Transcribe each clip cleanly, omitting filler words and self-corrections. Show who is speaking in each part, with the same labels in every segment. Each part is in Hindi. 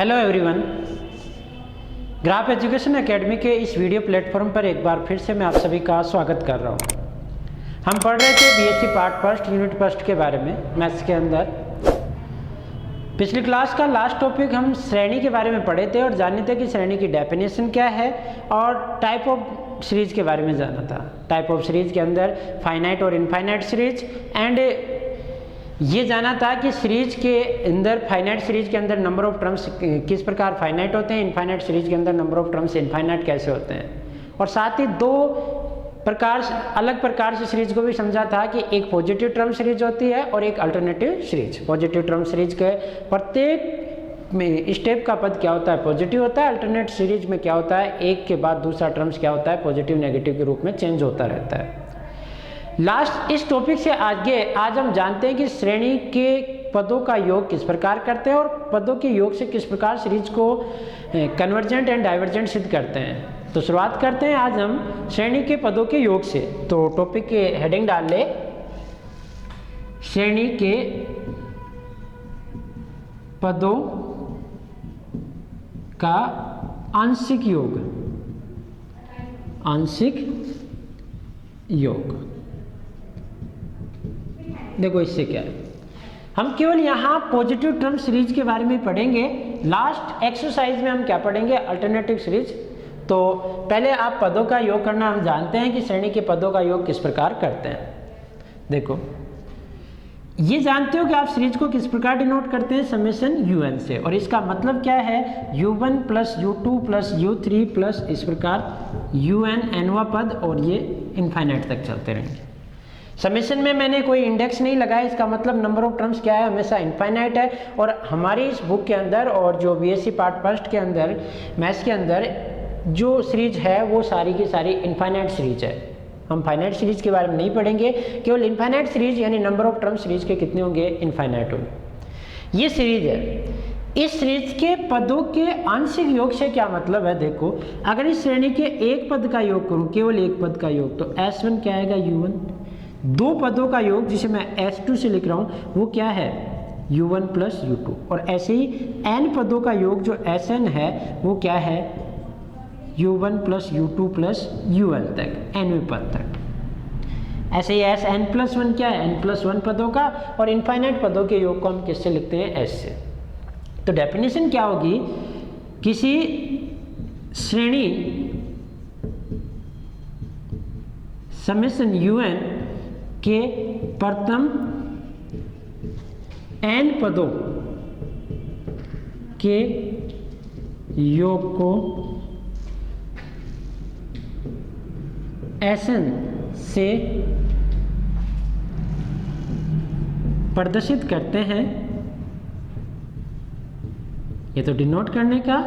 Speaker 1: Hello everyone, graph education academy के इस वीडियो प्लेटफॉर्म पर एक बार फिर से मैं आप सभी का स्वागत कर रहा हूँ। हम पढ़ रहे थे BSc part first unit first के बारे में मैथ्स के अंदर। पिछली क्लास का लास्ट टॉपिक हम श्रेणी के बारे में पढ़े थे और जाने थे कि श्रेणी की डेफिनेशन क्या है और टाइप ऑफ सीरीज के बारे में जाना था। टाइप ऑफ सीरीज के अंदर फाइनाइट और इनफाइनाइट सीरीज एंड ये जाना था कि सीरीज के अंदर फाइनाइट सीरीज के अंदर नंबर ऑफ टर्म्स किस प्रकार फाइनाइट होते हैं, इनफाइनाइट सीरीज के अंदर नंबर ऑफ टर्म्स इनफाइनाइट कैसे होते हैं, और साथ ही दो अलग प्रकार से सीरीज को भी समझा था कि एक पॉजिटिव टर्म सीरीज होती है और एक alternative series. Positive term series के प्रत्येक में स्टेप का पद क्या होता है, पॉजिटिव होता है। अल्टरनेट सीरीज में क्या होता है, एक के बाद दूसरा टर्म्स क्या होता है, पॉजिटिव नेगेटिव के रूप में चेंज होता रहता है। लास्ट इस टॉपिक से आगे आज हम जानते हैं कि श्रेणी के पदों का योग किस प्रकार करते हैं और पदों के योग से किस प्रकार सीरीज को कन्वर्जेंट एंड डाइवर्जेंट सिद्ध करते हैं। तो शुरुआत करते हैं आज हम श्रेणी के पदों के योग से। तो टॉपिक के हेडिंग डाल ले, श्रेणी के पदों का आंशिक योग। आंशिक योग देखो इससे क्या है, हम केवल यहाँ पॉजिटिव टर्म सीरीज के बारे में पढ़ेंगे। लास्ट एक्सरसाइज में हम क्या पढ़ेंगे, अल्टरनेटिव सीरीज। तो पहले आप पदों का योग करना हम जानते हैं कि श्रेणी के पदों का योग किस प्रकार करते हैं। देखो ये जानते हो कि आप सीरीज को किस प्रकार डिनोट करते हैं, समेशन un से, और इसका मतलब क्या है, u1 plus u2 plus u3 plus इस प्रकार un nवा पद, और ये इनफाइनाइट तक चलते रहेंगे। समेशन में मैंने कोई इंडेक्स नहीं लगाया, इसका मतलब नंबर ऑफ टर्म्स क्या है, हमेशा इनफाइनाइट है। और हमारी इस बुक के अंदर और जो बीएससी पार्ट फर्स्ट के अंदर मैथ्स के अंदर जो सीरीज है वो सारी की सारी इनफाइनाइट सीरीज है। हम फाइनाइट सीरीज के बारे में नहीं पढ़ेंगे, केवल इनफाइनाइट सीरीज यानी नंबर ऑफ टर्म सीरीज के कितने होंगे, इनफाइनाइट होंगे। ये सीरीज है। इस सीरीज के पदों के आंशिक योग से क्या मतलब है, देखो अगर इस श्रेणी के एक पद का योग करूं, केवल एक पद का योग, तो S1 क्या आएगा, u1। दो पदों का योग जिसे मैं S2 से लिख रहा हूं वो क्या है, u1 प्लस u2। और ऐसे ही n पदों का योग जो Sn है वो क्या है, u1 plus u2 plus un तक, nवें पद तक। ऐसे ही Sn प्लस 1 क्या है, n प्लस 1 पदों का, और इनफाइनाइट पदों के योग को हम किससे लिखते हैं, S से। तो डेफिनेशन क्या होगी, किसी श्रेणी समेशन un के प्रथम n पदों के योग को Sn से प्रदर्शित करते हैं। ये तो डिनोट करने का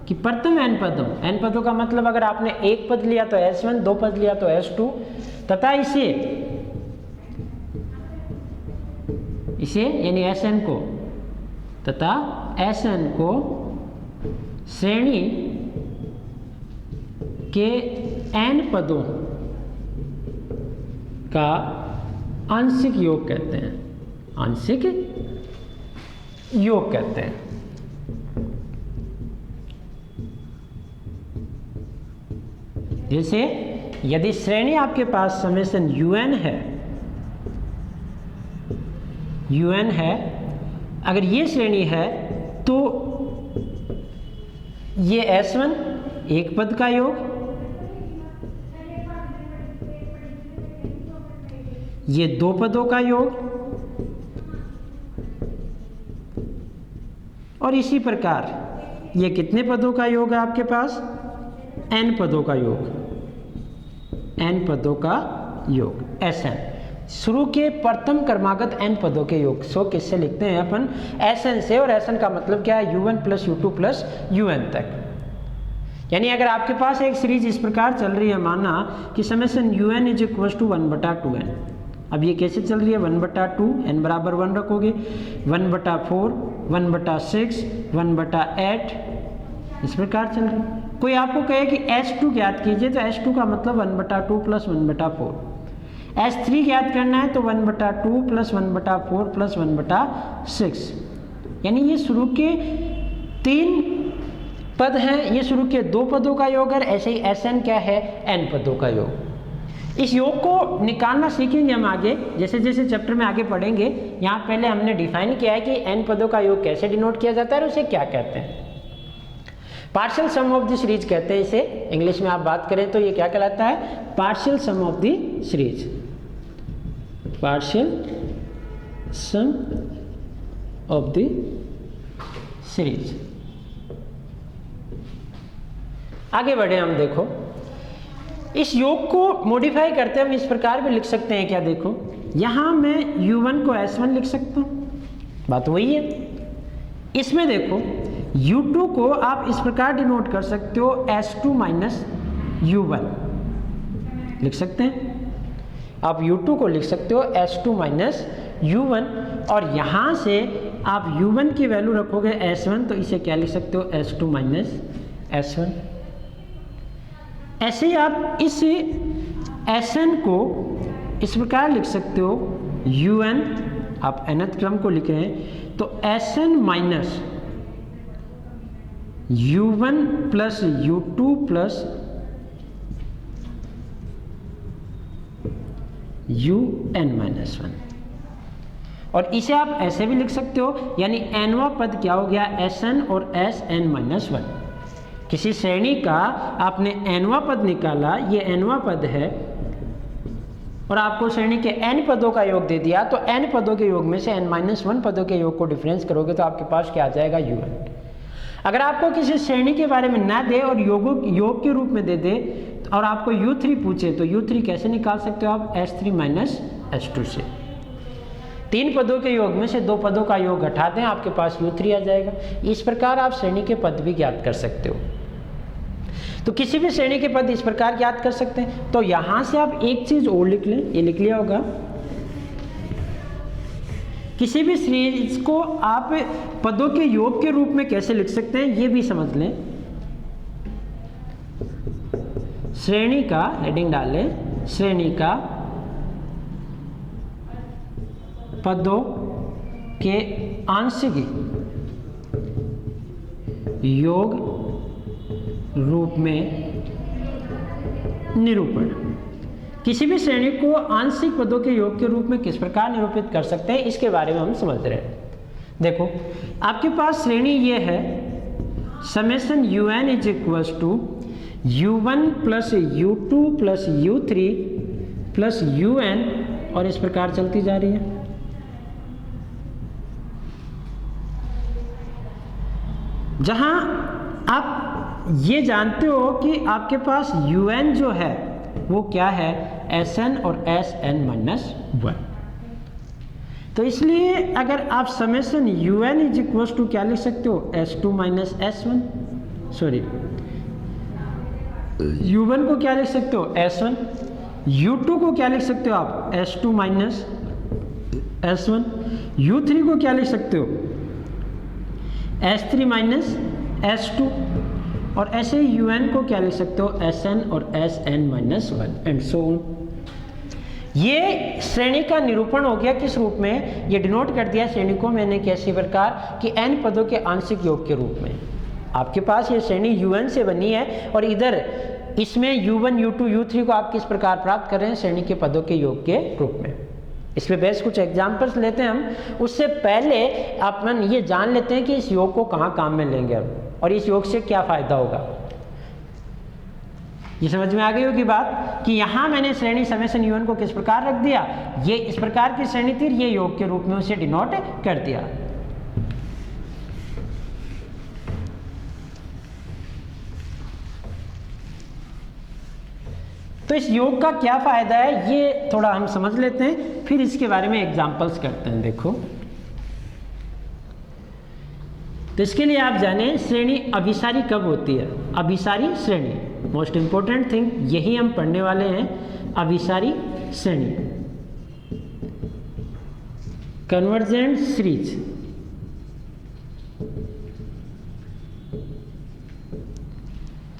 Speaker 1: कि प्रथम n पदों का मतलब अगर आपने एक पद लिया तो S1, दो पद लिया तो S2, तथा इसे यानी Sn को, तथा Sn को श्रेणी के n पदों का आंशिक योग कहते हैं। आंशिक योग कहते हैं। जैसे यदि श्रेणी आपके पास समेशन un है, अगर ये श्रेणी है तो ये S1 एक पद का योग, ये दो पदों का योग, और इसी प्रकार ये कितने पदों का योग है आपके पास, n पदों का योग, n पदों का योग Sn। शुरू के प्रथम क्रमागत n पदों के योग सो किससे लिखते हैं अपन, Sn से, और Sn का मतलब क्या है, u1 plus u2 plus un तक। यानी अगर आपके पास एक सीरीज इस प्रकार चल रही है, माना कि summation un is equal to 1/2n। अब ये कैसे चल रही है, 1/2, n बराबर 1 रखोगे, 1/4, 1/6, 1/8, इस प्रकार चल रही है। कोई आपको कहे कि S2 ज्ञात कीजिए, तो S2 का मतलब 1/2 प्लस 1/4। S3 ज्ञात करना है तो 1/2 प्लस 1/4 प्लस 1/6, यानी ये शुरू के 3 पद हैं, ये शुरू के 2 पदों का योग है, ऐसे ही Sn क्या है, n पदों का योग। इस योग को निकालना सीखेंगे हम आगे, जैसे जैसे चैप्टर में आगे पढ़ेंगे। यहाँ पहले हमने डिफाइन किया है कि n पदों का योग कैसे डिनोट किया जाता है और उसे क्या कहते हैं। Partial sum of the series कहते हैं इसे, इंग्लिश में आप बात करें तो ये क्या कहलाता है, partial sum of the series, partial sum of the series. आगे बढ़े हम, देखो इस योग को मॉडिफाई करते हम इस प्रकार भी लिख सकते हैं, क्या देखो यहां मैं u1 को s1 लिख सकता हूं, बात वही है। इसमें देखो u2 को आप इस प्रकार डिनोट कर सकते हो s2 माइनस u1 लिख सकते हैं, आप u2 को लिख सकते हो s2 माइनस u1, और यहां से आप u1 की वैल्यू रखोगे s1, तो इसे क्या लिख सकते हो, s2 माइनस s1। ऐसे ही आप इस Sn को इस प्रकार लिख सकते हो un, आप nth क्रम को लिख रहे हैं तो Sn minus u1 plus u2 plus un minus 1, और इसे आप ऐसे भी लिख सकते हो, यानी nवां पद क्या हो गया, Sn और Sn माइनस 1। किसी श्रेणी का आपने nवां पद निकाला, ये nवां पद है, और आपको श्रेणी के n पदों का योग दे दिया, तो n पदों के योग में से n-1 पदों के योग को डिफरेंस करोगे तो आपके पास क्या आ जाएगा, un। अगर आपको किसी श्रेणी के बारे में ना दे और योग के रूप में दे दे और आपको u3 पूछे, तो u3 कैसे निकाल सकते हो आप, s3 माइनस s2 से। 3 पदों के योग में से 2 पदों का योग घटा दें, आपके पास u3 आ जाएगा। इस प्रकार आप श्रेणी के पद भी ज्ञात कर सकते हो। तो किसी भी श्रेणी के पद इस प्रकार ज्ञात कर सकते हैं। तो यहां से आप एक चीज और लिख लें, ये लिख लिया होगा, किसी भी सीरीज को आप पदों के योग के रूप में कैसे लिख सकते हैं ये भी समझ लें। श्रेणी का हेडिंग डालें, श्रेणी का पदों के आंशिक योग रूप में निरूपण। किसी भी श्रेणी को आंशिक पदों के योग के रूप में किस प्रकार निरूपित कर सकते हैं, इसके बारे में हम समझ रहे हैं। देखो आपके पास श्रेणी ये है, summation un is equals to u1 plus u2 plus u3 plus un, और इस प्रकार चलती जा रही है। जहां आप ये जानते हो कि आपके पास un जो है वो क्या है, Sn और Sn माइनस 1। तो इसलिए अगर आप summation un is equals to क्या लिख सकते हो, s2 minus s1, sorry u1 को क्या लिख सकते हो, s1, u2 को क्या लिख सकते हो आप, s2 माइनस s1, u3 को क्या लिख सकते हो, s3 माइनस s2, और ऐसे ही un को क्या लिख सकते हो, Sn और Sn minus 1 and so on. ये श्रेणी का निरूपण हो गया। किस रूप में, ये डिनोट कर दिया श्रेणी को मैंने कैसी प्रकार कि n पदों के आंशिक योग के रूप में। आपके पास ये श्रेणी un से बनी है और इधर इसमें u1 u2 u3 को आप किस प्रकार प्राप्त कर रहे हैं, श्रेणी के पदों के योग के रूप में। इस पे बेस कुछ एग्जाम्पल्स लेते हैं हम। उससे पहले अपन ये जान लेते हैं कि इस योग को कहाँ काम में लेंगे हम और इस योग से क्या फायदा होगा। ये समझ में आ गई होगी बात कि यहाँ मैंने श्रेणी समेशन un को किस प्रकार रख दिया, ये इस प्रकार की श्रेणी थी, ये योग के रूप में उसे डिनोट कर दिया। तो इस योग का क्या फायदा है ये थोड़ा हम समझ लेते हैं, फिर इसके बारे में एग्जांपल्स करते हैं। देखो तो इसके लिए आप जानें श्रेणी अभिसारी कब होती है। अभिसारी श्रेणी, मोस्ट इंपॉर्टेंट थिंग यही हम पढ़ने वाले हैं। अभिसारी श्रेणी, कन्वर्जेंट सीरीज।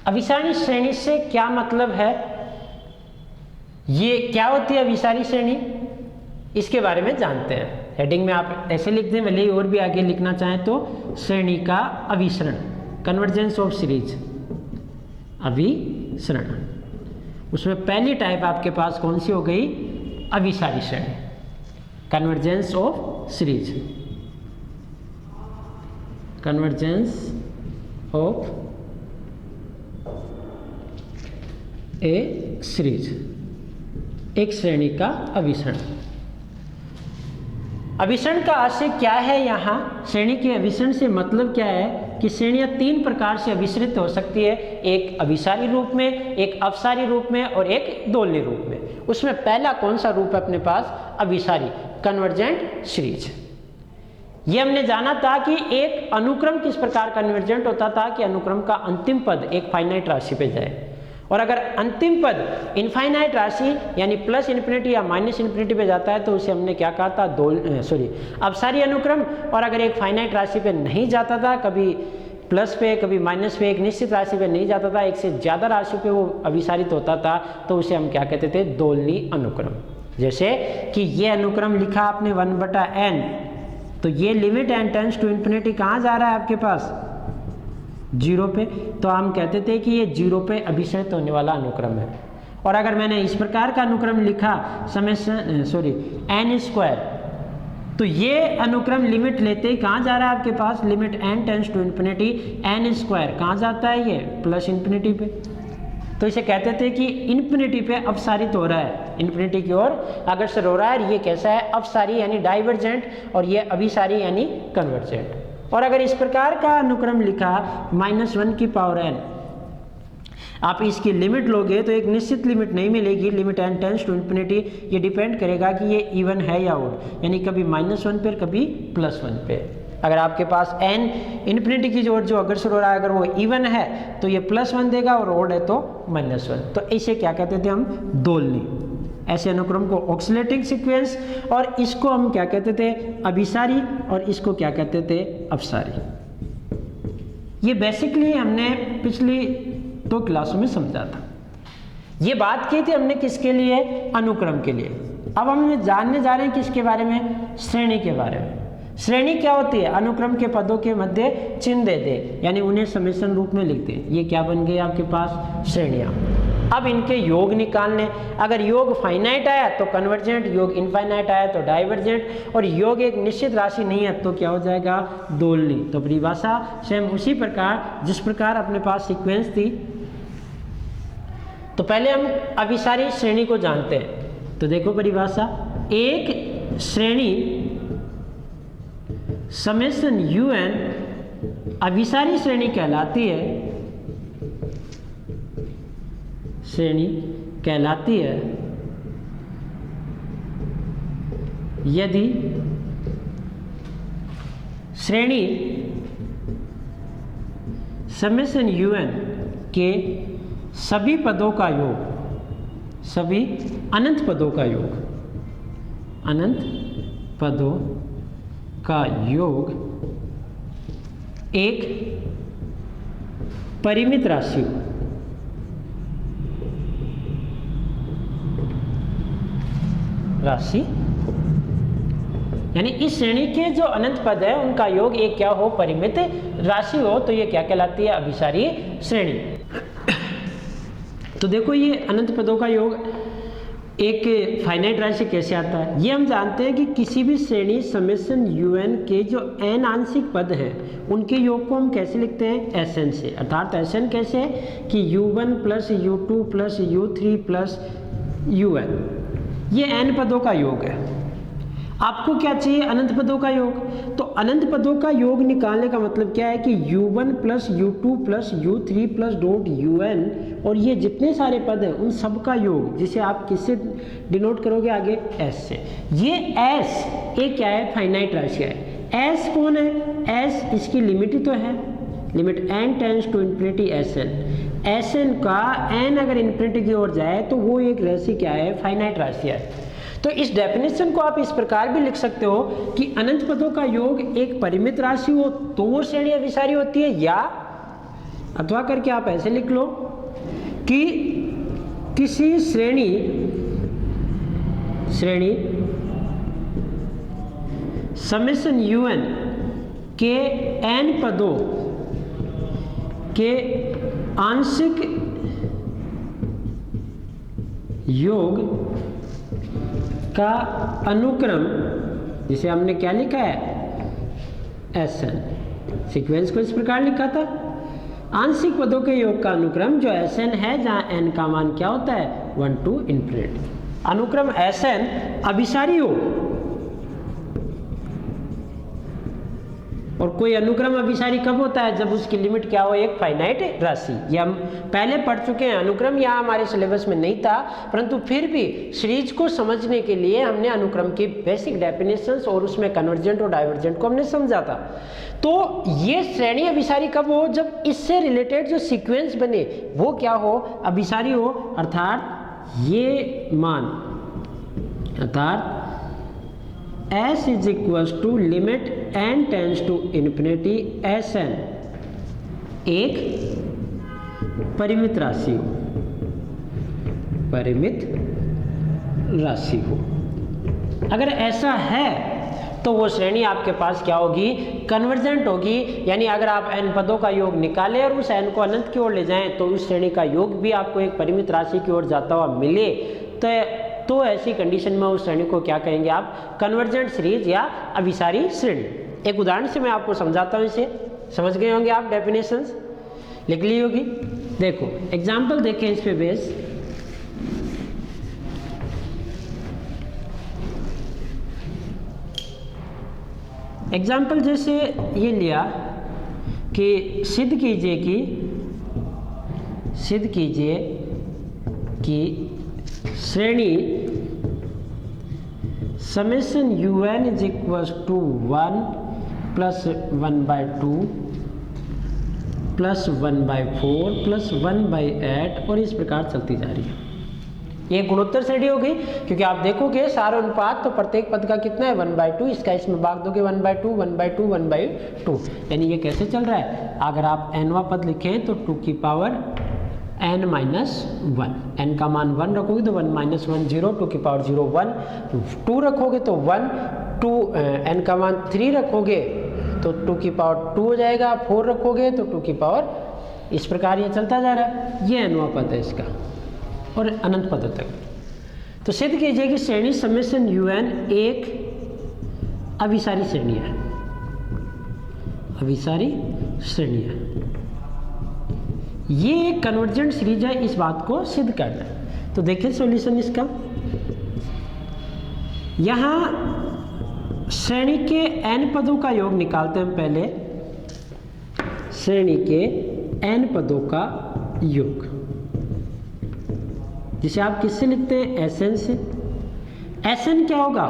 Speaker 1: अभिसारी श्रेणी से क्या मतलब है, ये क्या होती है अभिसारी श्रेणी, इसके बारे में जानते हैं। हेडिंग में आप ऐसे लिख दें, भले ही और भी आगे लिखना चाहें तो श्रेणी का अभिसरण, कन्वर्जेंस ऑफ सीरीज, अभिसरण। उसमें पहली टाइप आपके पास कौन सी हो गई? अभिसारी श्रेणी, convergence of series, convergence of A series, एक श्रेणी का अभिसरण। अभिसरण का आशय क्या है? यहाँ श्रेणी के अभिसरण से मतलब क्या है कि श्रेणियाँ 3 प्रकार से अभिसरित हो सकती है, एक अभिसारी रूप में, एक अपसारी रूप में और एक दोलनी रूप में। उसमें पहला कौन सा रूप है अपने पास? अभिसारी, कन्वर्जेंट सीरीज। ये हमने जाना था कि एक अनुक्रम किस प्रकार कन्वर्जेंट होता था कि अनुक्रम का अंतिम पद एक फाइनाइट राशि पे जाए, और अगर अंतिम पद इनफाइनाइट राशि यानी प्लस इन्फिनिटी या माइनस इन्फिनिटी पे जाता है तो उसे हमने क्या कहा था? अपसारी अनुक्रम। और अगर एक फाइनाइट राशि पे नहीं जाता था, कभी प्लस पे कभी माइनस पे, एक निश्चित राशि पे नहीं जाता था, एक से ज़्यादा राशि पे वो अभिसारित होता था, तो उसे हम क्या कहते थे? दोलनी अनुक्रम। जैसे कि ये अनुक्रम लिखा आपने 1/n, तो ये limit n tends to infinity कहाँ जा रहा है आपके पास? 0 पे, तो हम कहते थे कि ये 0 पे अभिसरित होने वाला अनुक्रम है। और अगर मैंने इस प्रकार का अनुक्रम लिखा n², तो ये अनुक्रम लिमिट लेते ही कहाँ जा रहा है आपके पास? Limit n tends to infinity, n² कहाँ जाता है? ये प्लस इन्फिनिटी पे। तो इसे कहते थे कि इन्फिनिटी पे अपसारित हो रहा है, इन्फिनिटी की ओर अग्रसर हो रहा है। ये कैसा है? अपसारी यानी डाइवर्जेंट, और ये अभिसारी यानी कन्वर्जेंट। और अगर इस प्रकार का अनुक्रम लिखा -1n, आप इसकी लिमिट लोगे तो एक निश्चित लिमिट नहीं मिलेगी, limit n tends to infinity. ये डिपेंड करेगा कि ये इवन है या ओड, यानी कभी -1 पे कभी +1 पे। अगर आपके पास n इन्फिनिटी की ओर जो अग्रसर हो रहा है अगर वो इवन है तो ये +1 देगा, और ओड है तो -1। तो इसे क्या कहते थे हम? दोलनी। ऐसे अनुक्रम को ऑक्सिलेटिंग सीक्वेंस, और इसको हम क्या कहते थे? अभिसारी, और इसको क्या कहते थे? अपसारी। ये बेसिकली हमने पिछली 2 क्लासों में समझा था। ये बात की थी हमने किसके लिए? अनुक्रम के लिए। अब हम जानने जा रहे हैं किसके बारे में? श्रेणी के बारे में। श्रेणी क्या होती है? अनुक्रम के पदों के मध्य चिन्ह दे दे, यानी उन्हें समेशन रूप में लिख दे। ये क्या बन गई आपके पास? श्रेणियाँ। अब इनके योग निकालने, अगर योग फाइनाइट आया तो कन्वर्जेंट, योग इनफाइनाइट आया तो डाइवर्जेंट, और योग एक निश्चित राशि नहीं है तो क्या हो जाएगा? दोलनी। तो परिभाषा सेम उसी प्रकार जिस प्रकार अपने पास सीक्वेंस थी। तो पहले हम अभिसारी श्रेणी को जानते हैं। तो देखो परिभाषा, एक श्रेणी समेशन un अभिसारी श्रेणी कहलाती है, श्रेणी कहलाती है यदि श्रेणी समेशन un के सभी पदों का योग, सभी अनंत पदों का योग, अनंत पदों का योग एक परिमित राशि हो, यानी इस श्रेणी के जो अनंत पद है उनका योग एक क्या हो? परिमित राशि हो। तो ये क्या कहलाती है? अभिसारी श्रेणी। तो देखो ये अनंत पदों का योग एक फाइनाइट राशि कैसे आता है? ये हम जानते हैं कि किसी भी श्रेणी समेशन un के जो n आंशिक पद हैं उनके योग को हम कैसे लिखते हैं? Sn से। अर्थात Sn कैसे है कि u1 + u2 + u3 + un, ये n पदों का योग है। आपको क्या चाहिए? अनंत पदों का योग। तो अनंत पदों का योग निकालने का मतलब क्या है कि u1 + u2 + u3 + un, और ये जितने सारे पद हैं उन सब का योग, जिसे आप किससे डिनोट करोगे आगे? s से। ये s एक क्या है? फाइनाइट राशि है। s कौन है? s इसकी लिमिट ही तो है, limit n tends to infinity Sn का n अगर इन्फिनिटी की ओर जाए तो वो एक राशि क्या है? फाइनाइट राशि है। तो इस डेफिनेशन को आप इस प्रकार भी लिख सकते हो कि अनंत पदों का योग एक परिमित राशि हो तो वो श्रेणी अभिसारी होती है, या अथवा करके आप ऐसे लिख लो कि किसी श्रेणी समेशन UN के n पदों के आंशिक योग का अनुक्रम, जिसे हमने क्या लिखा है, Sn। सीक्वेंस को इस प्रकार लिखा था, आंशिक पदों के योग का अनुक्रम जो Sn है, जहां n का मान क्या होता है 1 to इन्फिनिटी। अनुक्रम Sn अभिसारी योग, और कोई अनुक्रम अभिसारी कब होता है, जब उसकी लिमिट क्या हो, एक फाइनाइट राशि। ये हम पहले पढ़ चुके हैं, अनुक्रम यहाँ हमारे सिलेबस में नहीं था, परंतु फिर भी सीरीज को समझने के लिए हमने अनुक्रम की बेसिक डेफिनेशंस और उसमें कन्वर्जेंट और डाइवर्जेंट को हमने समझा था। तो ये श्रेणी अभिसारी कब हो, जब इससे रिलेटेड जो सीक्वेंस बने वो क्या हो, अभिसारी हो, अर्थात ये मान, अर्थात S is equals to limit n tends to infinity Sn एक परिमित राशि हो, परिमित राशि हो। अगर ऐसा है तो वो श्रेणी आपके पास क्या होगी, कन्वर्जेंट होगी। यानी अगर आप n पदों का योग निकालें और उस n को अनंत की ओर ले जाएं तो उस श्रेणी का योग भी आपको एक परिमित राशि की ओर जाता हुआ मिले, तो ऐसी कंडीशन में उस श्रेणी को क्या कहेंगे आप, कन्वर्जेंट सीरीज या अभिसारी श्रेणी। एक उदाहरण से मैं आपको समझाता हूँ, इसे समझ गए होंगे आप, डेफिनेशंस लिख ली होगी। देखो एग्जाम्पल देखें इस पे बेस। एग्जाम्पल जैसे ये लिया कि सिद्ध कीजिए कि श्रेणी summation UN is equals to 1 plus 1/2 plus 1/4 plus 1/8 और इस प्रकार चलती जा रही है। ये गुणोत्तर श्रेणी हो गई, क्योंकि आप देखोगे सार अनुपात तो प्रत्येक पद का कितना है 1/2, इसका इसमें भाग दोगे 1/2 1/2 1/2, यानी ये कैसे चल रहा है। अगर आप nवां पद लिखें तो 2 की पावर n माइनस 1, n का मान 1 रखोगे तो 1 माइनस 1 0, 2 की पावर 0 1, 2 रखोगे तो 1, 2 n का मान 3 रखोगे तो 2 की पावर 2 हो जाएगा, 4 रखोगे तो 2 की पावर, इस प्रकार ये चलता जा रहा है। ये nवां पद है इसका, और अनंत पद तक। तो सिद्ध कीजिए कि श्रेणी समेशन UN एक अभिसारी श्रेणी है, अभिसारी श्रेणी है। ये एक कन्वर्जेंट सीरीज है, इस बात को सिद्ध करना है। तो देखिए सॉल्यूशन इसका, यहां श्रेणी के n पदों का योग निकालते हैं पहले, श्रेणी के n पदों का योग, जिसे आप किससे लिखते हैं, Sn से। Sn क्या होगा,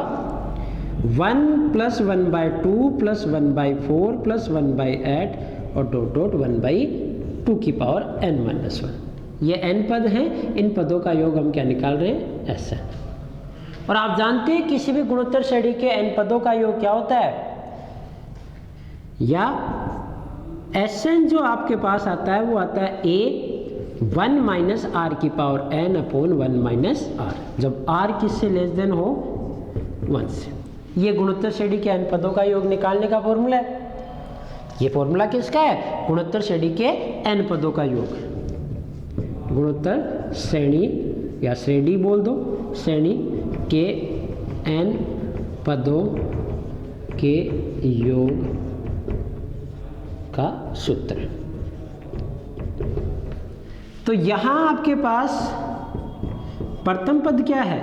Speaker 1: 1 प्लस 1/2 प्लस 1/4 प्लस 1/8 और डॉट डॉट 1/2 की पावर n माइनस 1। ये n पद हैं, इन पदों का योग हम क्या निकाल रहे हैं, Sn। और आप जानते हैं किसी भी गुणोत्तर श्रेणी के n पदों का योग क्या होता है, या Sn जो आपके पास आता है वो आता है a 1 माइनस r की power n upon 1 minus r, जब r किससे लेस देन हो 1 से। ये गुणोत्तर श्रेणी के n पदों का योग निकालने का फॉर्मूला है। ये फॉर्मूला किसका है, गुणोत्तर श्रेणी के n पदों का योग। गुणोत्तर श्रेणी या श्रेणी बोल दो, श्रेणी के n पदों के योग का सूत्र। तो यहां आपके पास प्रथम पद क्या है,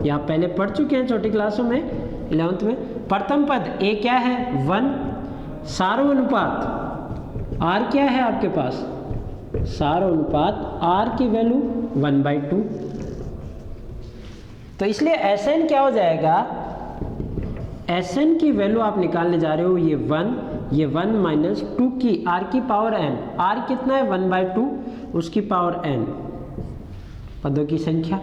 Speaker 1: यहां पहले पढ़ चुके हैं छोटी क्लासों में 11th में। प्रथम पद a क्या है 1, सारो अनुपात r क्या है आपके पास, सारो अनुपात r की वैल्यू 1/2। तो इसलिए Sn क्या हो जाएगा, Sn की वैल्यू आप निकालने जा रहे हो, ये 1 माइनस 2 की r की पावर n, r कितना है 1/2, उसकी पावर n पदों की संख्या,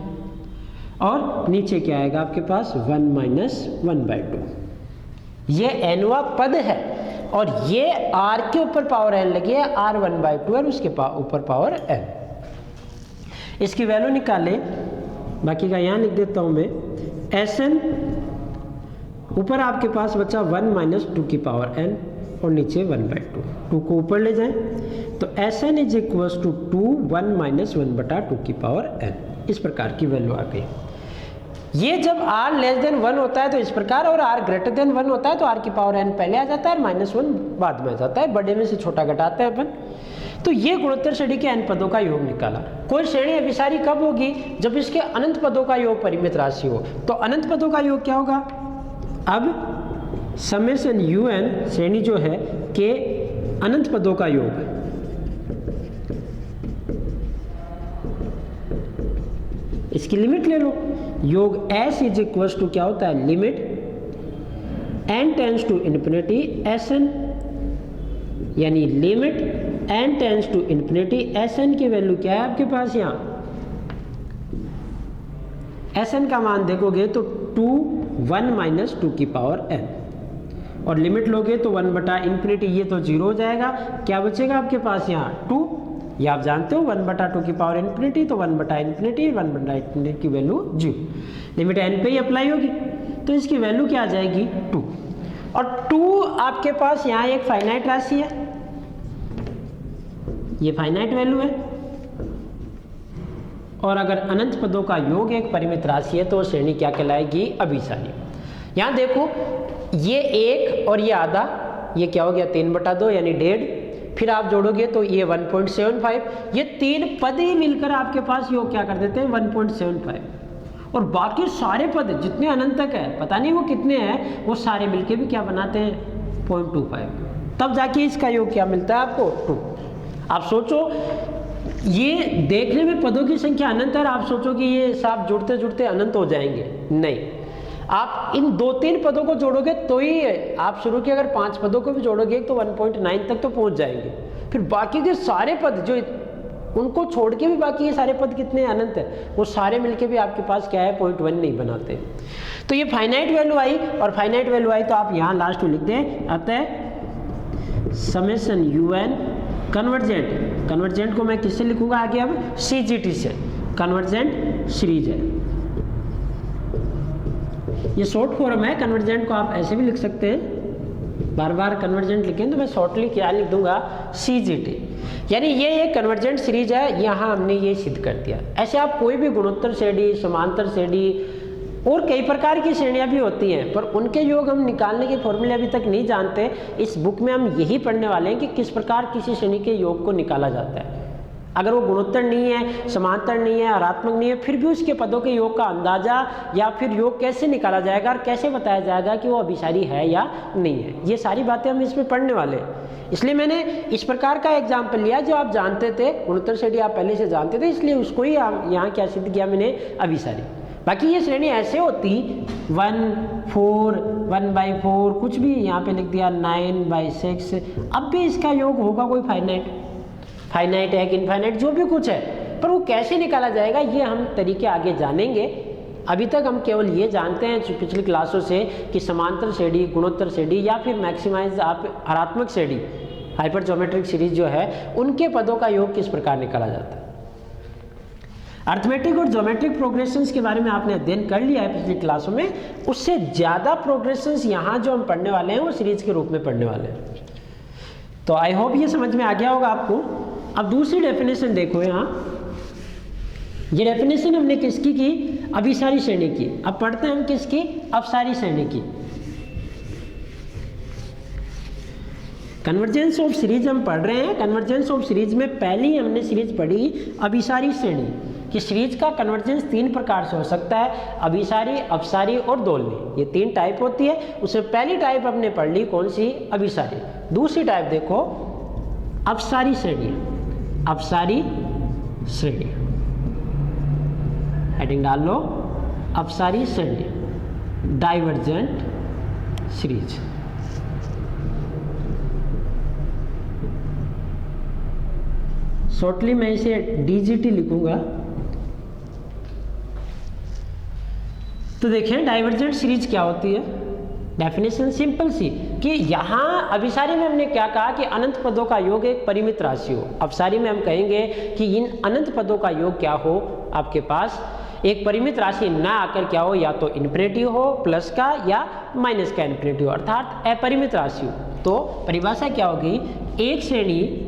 Speaker 1: और नीचे क्या आएगा आपके पास 1 माइनस 1/2। ये nवां पद है और ये r के ऊपर पावर n लगी है, r 1/2 और उसके ऊपर पावर n। इसकी वैल्यू निकाले, बाकी का यहाँ लिख देता हूँ मैं। Sn ऊपर आपके पास बचा 1 माइनस 2 की पावर n और नीचे 1/2। 2 को ऊपर ले जाएं तो Sn is equals to 2 1 minus 1/2 की पावर n। इस प्रकार की वैल्यू आ गई। ये जब r लेस देन 1 होता है तो इस प्रकार, और r ग्रेटर देन 1 होता है तो r की पावर n पहले आ जाता है और -1 बाद में आ जाता है, बड़े में से छोटा घटाते हैं अपन। तो ये गुणोत्तर श्रेणी के n पदों का योग निकाला। कोई श्रेणी अभिसारी कब होगी? जब इसके अनंत पदों का योग परिमित राशि हो। तो अनंत पदों का योग क्या होगा? अब समेशन un श्रेणी जो है के अनंत पदों का योग, इसकी लिमिट ले लो। योग s इज इक्वल टू क्या होता है? Limit n tends to infinity Sn, यानी limit n tends to infinity Sn की वैल्यू क्या है आपके पास? यहाँ Sn का मान देखोगे तो 2 1 माइनस 2 की पावर n, और लिमिट लोगे तो 1/∞, ये तो 0 हो जाएगा। क्या बचेगा आपके पास? यहाँ 2, ये आप जानते हो 1/2 की पावर इन्फिनिटी, तो 1/∞ की वैल्यू 0, लिमिट n पे ही अप्लाई होगी, तो इसकी वैल्यू क्या आ जाएगी? 2। और 2 आपके पास यहाँ एक फाइनाइट राशि है, ये फाइनाइट वैल्यू है, और अगर अनंत पदों का योग एक परिमित राशि है तो श्रेणी क्या कहलाएगी? अभिसारी। यहाँ देखो ये 1 और ये आधा, ये क्या हो गया? 3/2 यानी 1.5, फिर आप जोड़ोगे तो ये 1.75, ये 3 पद ही मिलकर आपके पास योग क्या कर देते हैं? 1.75, और बाकी सारे पद जितने अनंत तक है, पता नहीं वो कितने हैं, वो सारे मिलके भी क्या बनाते हैं? 0.25, तब जाके इसका योग क्या मिलता है आपको? 2। आप सोचो, ये देखने में पदों की संख्या अनंत है, आप सोचो कि ये सब जुड़ते जुड़ते अनंत हो जाएंगे, नहीं। आप इन 2-3 पदों को जोड़ोगे तो ही, आप शुरू के अगर 5 पदों को भी जोड़ोगे तो 1.9 तक तो पहुंच जाएंगे। फिर बाकी के सारे पद जो, उनको छोड़ के भी बाकी ये सारे पद कितने अनंत है, वो सारे मिलके भी आपके पास क्या है? 0.1 नहीं बनाते। तो ये फाइनाइट वैल्यू आई, और फाइनाइट वैल्यू आई तो आप यहाँ लास्ट में लिख दें, अतः समेशन un कन्वर्जेंट को मैं किससे लिखूंगा आगे? अब CGT से, कन्वर्जेंट सीरीज है, ये शॉर्ट फॉर्म है। कन्वर्जेंट को आप ऐसे भी लिख सकते हैं, बार बार कन्वर्जेंट लिखें तो मैं शॉर्टली क्या लिख दूंगा? CGT, यानी ये एक कन्वर्जेंट सीरीज है। यहाँ हमने ये सिद्ध कर दिया। ऐसे आप कोई भी गुणोत्तर श्रेणी, समांतर श्रेणी और कई प्रकार की श्रेणियां भी होती हैं, पर उनके योग हम निकालने के फॉर्मूले अभी तक नहीं जानते। इस बुक में हम यही पढ़ने वाले हैं कि किस प्रकार किसी श्रेणी के योग को निकाला जाता है। अगर वो गुणोत्तर नहीं है, समांतर नहीं है, हरात्मक नहीं है, फिर भी उसके पदों के योग का अंदाजा या फिर योग कैसे निकाला जाएगा और कैसे बताया जाएगा कि वो अभिसारी है या नहीं है, ये सारी बातें हम इसमें पढ़ने वाले हैं। इसलिए मैंने इस प्रकार का एग्जाम्पल लिया जो आप जानते थे, गुणोत्तर श्रेणी आप पहले से जानते थे, इसलिए उसको ही यहाँ क्या सिद्ध किया मैंने? अभिसारी। बाकी ये श्रेणी ऐसे होती 1 4 1/4 कुछ भी यहाँ पे लिख दिया 9/6, अब भी इसका योग होगा कोई फाइनाइट है कि इनफाइनाइट, जो भी कुछ है, पर वो कैसे निकाला जाएगा ये हम तरीके आगे जानेंगे। अभी तक हम केवल ये जानते हैं पिछली क्लासों से कि समांतर श्रेणी, गुणोत्तर श्रेणी या फिर मैक्सिमाइज आप हरात्मक श्रेणी, हाइपर ज्योमेट्रिक सीरीज जो है, उनके पदों का योग किस प्रकार निकाला जाता है। अर्थमेटिक और ज्योमेट्रिक प्रोग्रेशंस के बारे में आपने अध्ययन कर लिया है पिछली क्लासों में, उससे ज़्यादा प्रोग्रेशंस यहाँ जो हम पढ़ने वाले हैं वो सीरीज के रूप में पढ़ने वाले हैं। तो आई होप ये समझ में आ गया होगा आपको। अब दूसरी डेफिनेशन देखो, यहाँ ये डेफिनेशन हमने किसकी की? अभिसारी श्रेणी की। अब पढ़ते हैं हम किसकी? अपसारी श्रेणी की। कन्वर्जेंस ऑफ सीरीज हम पढ़ रहे हैं। कन्वर्जेंस ऑफ सीरीज में पहली हमने सीरीज पढ़ी अभिसारी श्रेणी कि सीरीज का कन्वर्जेंस 3 प्रकार से हो सकता है, अभिसारी, अपसारी और दोलनी। ये 3 टाइप होती है। उसमें पहली टाइप हमने पढ़ ली कौन सी? अभिसारी। दूसरी टाइप देखो अपसारी श्रेणी। अपसारी श्रेणी हेडिंग डाल लो, अपसारी श्रेणी, डाइवर्जेंट सीरीज। शॉर्टली मैं इसे DGT लिखूंगा। तो देखें डाइवर्जेंट सीरीज क्या होती है। डेफिनेशन सिंपल सी कि यहाँ अभिसारी में हमने क्या कहा कि अनंत पदों का योग एक परिमित राशि हो। अपसारी में हम कहेंगे कि इन अनंत पदों का योग क्या हो आपके पास एक परिमित राशि ना आकर क्या हो, या तो इन्फिनिटी हो प्लस का या माइनस का इन्फिनिटी हो, अर्थात अपरिमित राशि हो। तो परिभाषा क्या होगी, एक श्रेणी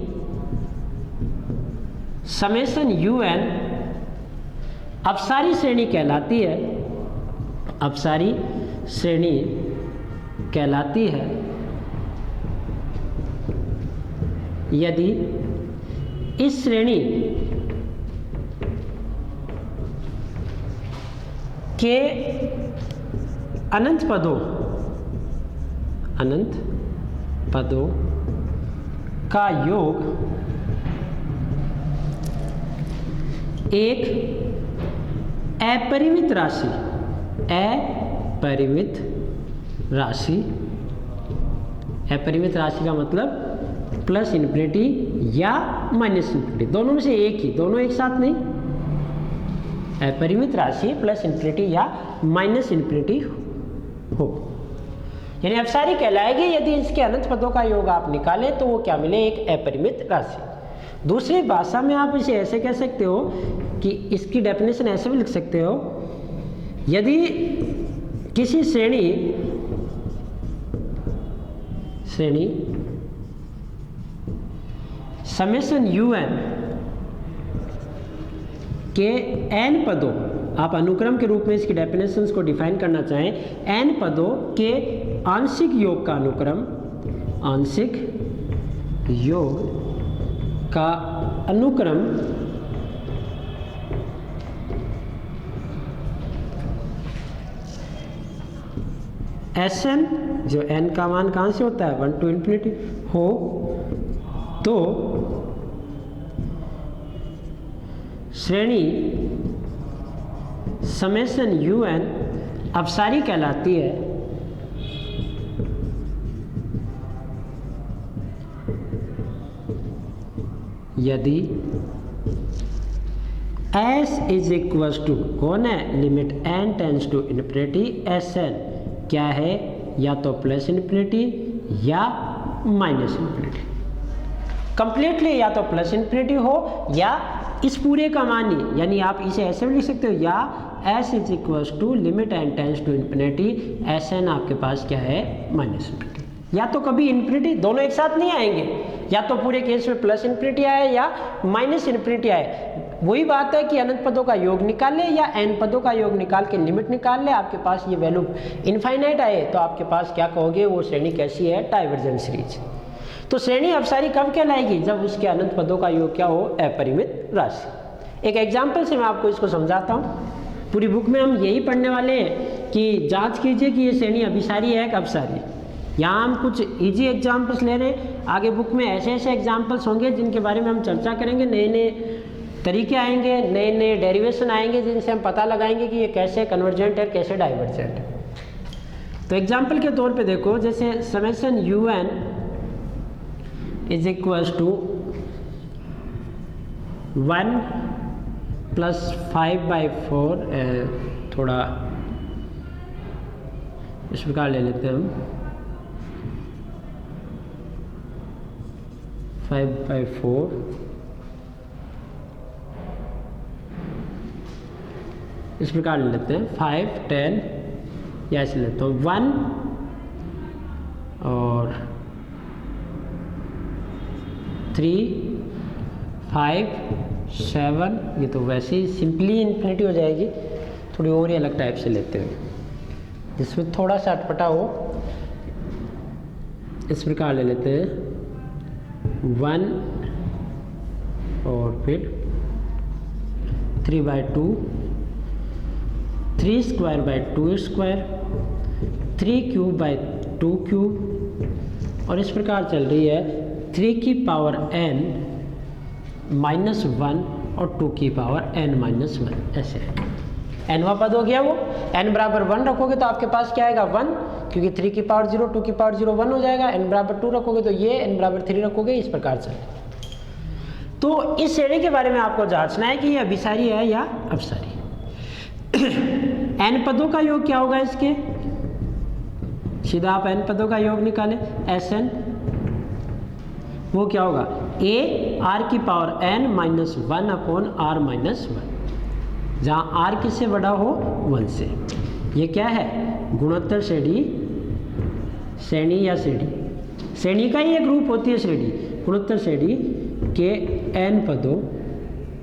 Speaker 1: समेशन un अपसारी श्रेणी कहलाती है, अपसारी श्रेणी कहलाती है यदि इस श्रेणी के अनंत पदों का योग एक अपरिमित राशि का मतलब प्लस इन्फिनिटी या माइनस इन्फिनिटी, दोनों में से एक ही, दोनों एक साथ नहीं, अपरिमित राशि प्लस इन्फिनिटी या माइनस इन्फिनिटी हो, यानी अपसारी कहलाएगी यदि इसके अनंत पदों का योग आप निकालें तो वो क्या मिले, एक अपरिमित राशि। दूसरी भाषा में आप इसे ऐसे कह सकते हो कि इसकी डेफिनेशन ऐसे भी लिख सकते हो, यदि किसी श्रेणी समेशन un के n पदों, आप अनुक्रम के रूप में इसकी डेफिनेशंस को डिफाइन करना चाहें, n पदों के आंशिक योग का अनुक्रम, आंशिक योग का अनुक्रम Sn, जो n का मान कहाँ से होता है, 1 to infinity हो, तो श्रेणी समेशन un अपसारी कहलाती है यदि S इज इक्वल टू कौन है, limit n tends to infinity Sn क्या है, या तो प्लस इन्फिनिटी या माइनस इन्फिनिटी, कंप्लीटली या तो प्लस इन्फिनिटी हो या इस पूरे का मान ही, यानी आप इसे ऐसे भी लिख सकते हो, या S is equal to limit n tends to infinity Sn आपके पास क्या है, माइनस इन्फिनिटी, या तो कभी इन्फिनिटी, दोनों एक साथ नहीं आएंगे, या तो पूरे केस में प्लस इन्फिनिटी आए या माइनस इन्फिनिटी आए। वही बात है कि अनंत पदों का योग निकाल ले या n पदों का योग निकाल के लिमिट निकाल ले, आपके पास ये वैल्यू इनफाइनाइट आए तो आपके पास क्या कहोगे, वो श्रेणी कैसी है, डाइवर्जेंट सीरीज। तो श्रेणी अपसारी कब कहलाएगी, जब उसके अनंत पदों का योग क्या हो, अपरिमित राशि। एक एग्जाम्पल से मैं आपको इसको समझाता हूँ। पूरी बुक में हम यही पढ़ने वाले हैं कि जांच कीजिए कि ये श्रेणी अभिसारी है कि अपसारी। यहाँ हम कुछ इजी एग्जाम्पल्स ले रहे हैं, आगे बुक में ऐसे ऐसे एग्जाम्पल्स होंगे जिनके बारे में हम चर्चा करेंगे, नए नए तरीके आएंगे, नए नए डेरिवेशन आएंगे जिनसे हम पता लगाएंगे कि ये कैसे कन्वर्जेंट है, कैसे डाइवर्जेंट है। तो एग्जाम्पल के तौर पे देखो, जैसे summation un is equal to 1 plus 5/4, थोड़ा इस प्रकार ले लेते हैं हम, 5/4 इस प्रकार ले लेते हैं, 5, 10 या ऐसे लेते हैं, 1 और 3, 5, 7, ये तो वैसे ही सिंपली इन्फिनिटी हो जाएगी, थोड़ी और ही अलग टाइप से लेते हैं जिसमें थोड़ा सा अटपटा हो, इस प्रकार ले लेते हैं, 1 और फिर 3/2, 3 square by 2 square, 3 cube by 2 cube, और इस प्रकार चल रही है 3 की पावर n माइनस 1 और 2 की पावर n माइनस 1, ऐसे nवा पद हो गया वो। n बराबर 1 रखोगे तो आपके पास क्या आएगा, 1, क्योंकि 3 की पावर 0, 2 की पावर 0, 1 हो जाएगा। n बराबर 2 रखोगे तो ये, n बराबर 3 रखोगे, इस प्रकार चल। तो इस श्रेणी के बारे में आपको जांचना है कि ये अभिसारी है या अपसारी। n पदों का योग क्या होगा इसके, सीधा आप n पदों का योग निकालें, Sn वो क्या होगा, a r की power n minus 1 upon r minus 1। जहाँ r किससे बड़ा हो 1 से। ये क्या है, गुणोत्तर श्रेणी, श्रेणी या श्रेणी, श्रेणी का ही एक रूप होती है श्रेणी, गुणोत्तर श्रेणी के n पदों,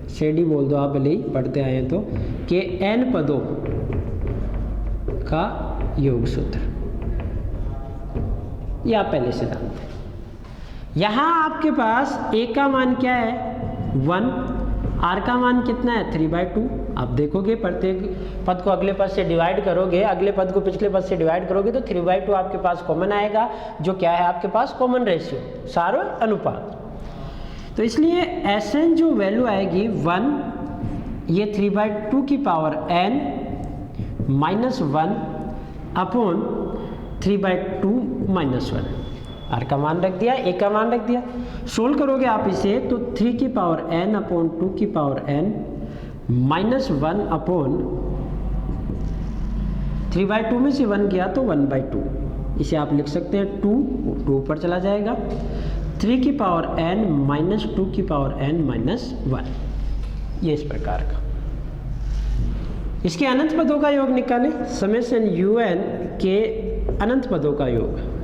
Speaker 1: श्रेणी बोल दो आप भले ही पढ़ते आए हैं तो, के n पदों का योग सूत्र। ये आप पहले से जानते हैं। यहाँ आपके पास a का मान क्या है 1, r का मान कितना है 3/2। आप देखोगे प्रत्येक पद को अगले पद से डिवाइड करोगे, अगले पद को पिछले पद से डिवाइड करोगे तो 3/2 आपके पास कॉमन आएगा, जो क्या है आपके पास कॉमन रेशियो, सारो अनुपात। तो इसलिए Sn जो वैल्यू आएगी 1, ये 3/2 की power n minus 1 upon 3/2 minus 1। r का मान रख दिया, a का मान रख दिया, सोल्व करोगे आप इसे तो 3 की पावर n अपॉन 2 की पावर n माइनस 1 अपॉन 3/2 में से 1 गया तो 1/2। इसे आप लिख सकते हैं 2 ऊपर चला जाएगा, 3 की पावर n माइनस 2 की पावर n माइनस 1। ये इस प्रकार का। इसके अनंत पदों का योग निकालें, समेशन un के अनंत पदों का योग।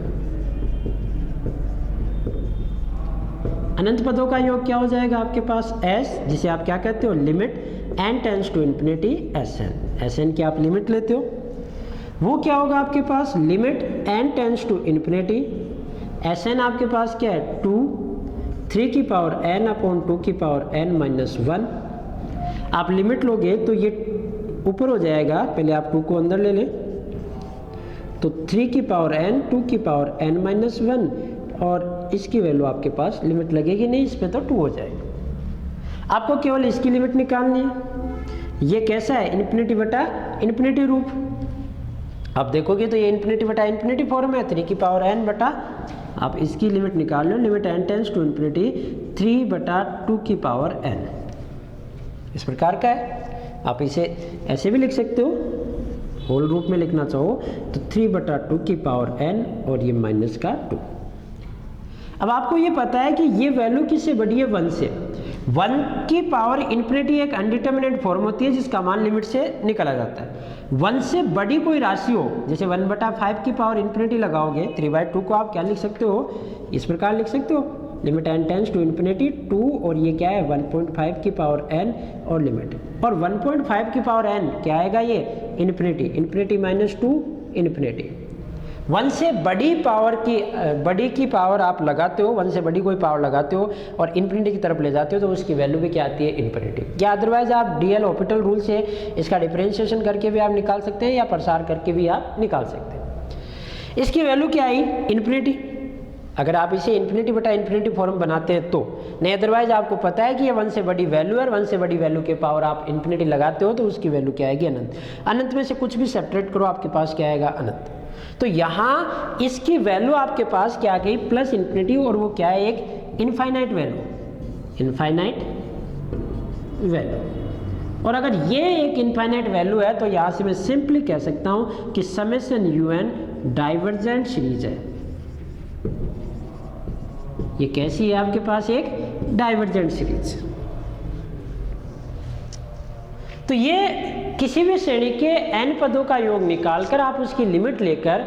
Speaker 1: अनंत पदों का योग क्या हो जाएगा आपके पास s, जिसे आप क्या कहते हो limit n tends to infinity Sn की आप लिमिट लेते हो, वो क्या होगा आपके पास limit n tends to infinity Sn आपके पास क्या है 2, 3 की पावर n अपॉन 2 की पावर n माइनस 1। आप लिमिट लोगे तो ये ऊपर हो जाएगा, पहले आप 2 को अंदर ले लें तो 3 की पावर n 2 की पावर n माइनस 1, और इसकी वैल्यू आपके पास लिमिट लगेगी नहीं, इस पे तो 2 हो जाएगा। आपको केवल इसकी लिमिट निकालनी है। ये कैसा है इन्फिनिटी बटा इन्फिनिटी रूप, आप देखोगे तो ये इन्फिनिटी बटा इन्फिनिटी फॉर्म है, 3 की पावर n बटा, आप इसकी लिमिट निकाल लो, limit n tends to infinity 3/2 की पावर n, इस प्रकार का है। आप इसे ऐसे भी लिख सकते हो, होल रूप में लिखना चाहो तो 3/2 की पावर n और ये माइनस का 2। अब आपको ये पता है कि ये वैल्यू किससे बड़ी है 1 से। 1 की पावर इन्फिनिटी एक अनडिटर्मिनेट फॉर्म होती है जिसका मान लिमिट से निकाला जाता है। 1 से बड़ी कोई राशि हो, जैसे 1/5 की पावर इन्फिनिटी लगाओगे 3/2 को आप क्या लिख सकते हो, इस प्रकार लिख सकते हो limit n tends to infinity 2, और ये क्या है 1.5 की पावर n और लिमिट, और 1.5 की पावर n क्या आएगा ये इन्फिनिटी, इन्फिनिटी माइनस 2 इन्फिनिटी। 1 से बड़ी की पावर आप लगाते हो, 1 से बड़ी कोई पावर लगाते हो और इन्फिनिटी की तरफ ले जाते हो तो उसकी वैल्यू भी क्या आती है इन्फिनिटी। या अदरवाइज आप डीएल ऑपिटल रूल से इसका डिफरेंशिएशन करके भी आप निकाल सकते हैं या प्रसार करके भी आप निकाल सकते हैं। इसकी वैल्यू क्या आई इन्फिनिटी, अगर आप इसे इन्फिनिटी बटा इन्फिनिटी फॉर्म बनाते हैं तो, नहीं अदरवाइज आपको पता है कि ये 1 से बड़ी वैल्यू है, 1 से बड़ी वैल्यू के पावर आप इन्फिनिटी लगाते हो तो उसकी वैल्यू क्या आएगी अनंत। अनंत में से कुछ भी सेपरेट करो आपके पास क्या आएगा अनंत। तो यहाँ इसकी वैल्यू आपके पास क्या आ गई प्लस इन्फिनिटी, और वो क्या है एक इनफाइनाइट वैल्यू, इनफाइनाइट वैल्यू। और अगर ये एक इनफाइनाइट वैल्यू है तो यहाँ से मैं सिंपली कह सकता हूँ कि समेशन un डाइवर्जेंट सीरीज है। ये कैसी है आपके पास एक डाइवर्जेंट सीरीज। तो ये किसी भी श्रेणी के n पदों का योग निकालकर आप उसकी लिमिट लेकर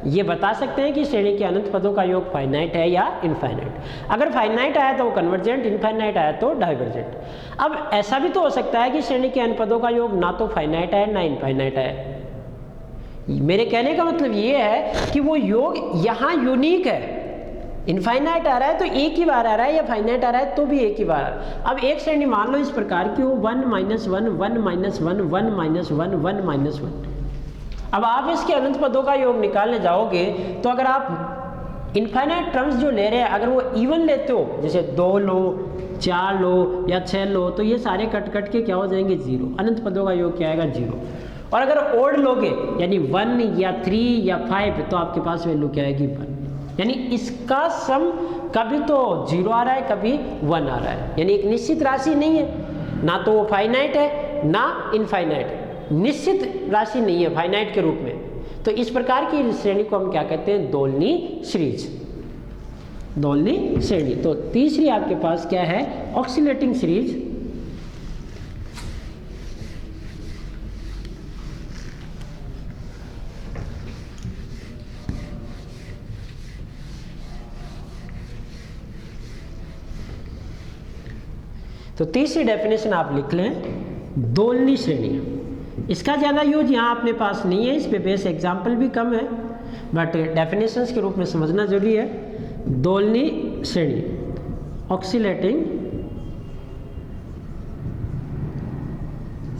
Speaker 1: ये बता सकते हैं कि श्रेणी के अनंत पदों का योग फाइनाइट है या इनफाइनाइट। अगर फाइनाइट आया तो वो कन्वर्जेंट, इनफाइनाइट आया तो डाइवर्जेंट। अब ऐसा भी तो हो सकता है कि श्रेणी के n पदों का योग ना तो फाइनाइट है ना इनफाइनाइट है। मेरे कहने का मतलब ये है कि वो योग यहाँ यूनिक है, इनफाइनाइट आ रहा है तो एक ही बार आ रहा है, या फाइनाइट आ रहा है तो भी एक ही बार। अब एक श्रेणी मान लो इस प्रकार की हो 1 - 1 1 - 1 1 - 1 1 - 1। अब आप इसके अनंत पदों का योग निकालने जाओगे तो अगर आप इनफाइनाइट टर्म्स जो ले रहे हैं अगर वो इवन लेते हो, जैसे 2 लो, 4 लो या 6 लो, तो ये सारे कट के क्या हो जाएंगे 0। अनंत पदों का योग क्या आएगा 0। और अगर ओड लोगे यानी 1 या 3 या 5 तो आपके पास वैल्यू क्या आएगी 1। यानी इसका सम कभी तो 0 आ रहा है कभी 1 आ रहा है, यानी एक निश्चित राशि नहीं है, ना तो वो फाइनाइट है ना इनफाइनाइट है, निश्चित राशि नहीं है फाइनाइट के रूप में। तो इस प्रकार की श्रेणी को हम क्या कहते हैं दोलनी सीरीज, दोलनी श्रेणी। तो तीसरी आपके पास क्या है ऑक्सीलेटिंग सीरीज। तो तीसरी डेफिनेशन आप लिख लें, दोलनी श्रेणी। इसका ज़्यादा यूज यहाँ अपने पास नहीं है, इस पे बेस एग्जाम्पल भी कम है, बट डेफिनेशंस के रूप में समझना जरूरी है। दोलनी श्रेणी, ऑक्सीलेटिंग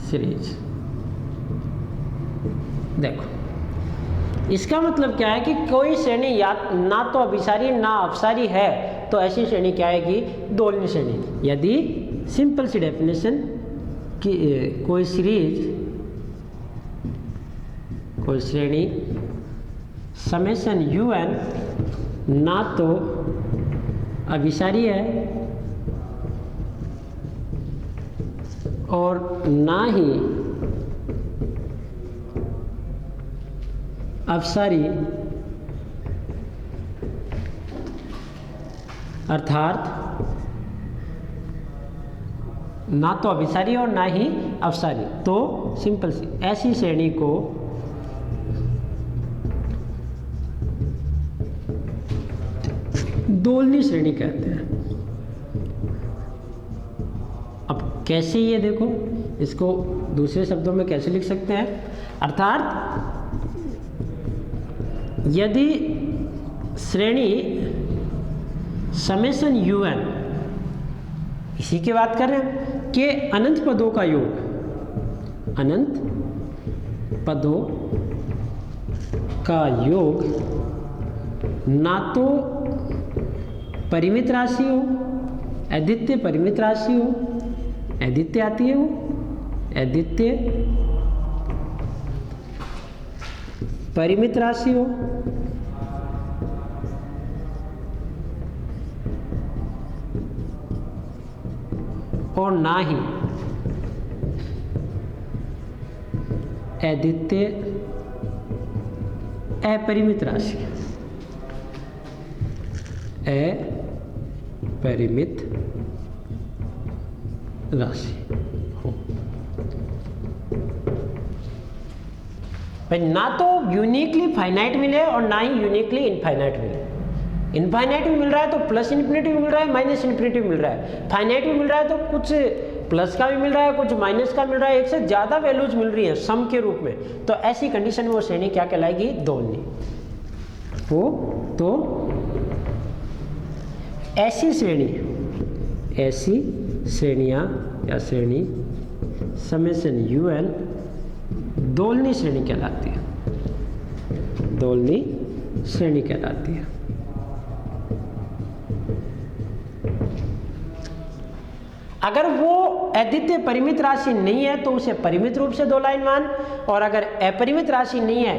Speaker 1: सीरीज। देखो इसका मतलब क्या है कि कोई श्रेणी या ना तो अभिसारी ना अपसारी है, तो ऐसी श्रेणी क्या आएगी, दोलनी श्रेणी। यदि सिंपल सी डेफिनेशन कि कोई श्रेणी समेशन UN ना तो अभिसारी है और ना ही अपसारी, अर्थात ना तो अभिसारी और ना ही अपसारी, तो सिंपल सी ऐसी श्रेणी को दोलनी श्रेणी कहते हैं। अब कैसे, ये देखो इसको दूसरे शब्दों में कैसे लिख सकते हैं, अर्थात यदि श्रेणी समेशन UN, इसी की बात कर रहे हैं, कि अनंत पदों का योग, अनंत पदों का योग ना तो परिमित राशि हो, अद्वितीय परिमित राशि हो, अद्वितीय आती है वो, अद्वितीय परिमित राशि हो, और ना ही अद्वितीय अपरिमित राशि, अपरिमित राशि हो। ना तो यूनिकली फाइनाइट मिले और ना ही यूनिकली इनफाइनाइट मिले। इनफाइनाइट भी मिल रहा है तो प्लस इन्फिनिटी भी मिल रहा है, माइनस इन्फिनिटी भी मिल रहा है। फाइनाइट भी मिल रहा है तो कुछ प्लस का भी मिल रहा है, कुछ माइनस का मिल रहा है, एक से ज़्यादा वैल्यूज मिल रही है सम के रूप में। तो ऐसी कंडीशन में वो श्रेणी क्या कहलाएगी, दोलनी। वो तो ऐसी श्रेणियाँ या श्रेणी समेशन UN दोलनी श्रेणी कहलाती है, दोलनी श्रेणी कहलाती है। अगर वो अद्वितीय परिमित राशि नहीं है तो उसे परिमित रूप से दोलायमान, और अगर अपरिमित राशि नहीं है,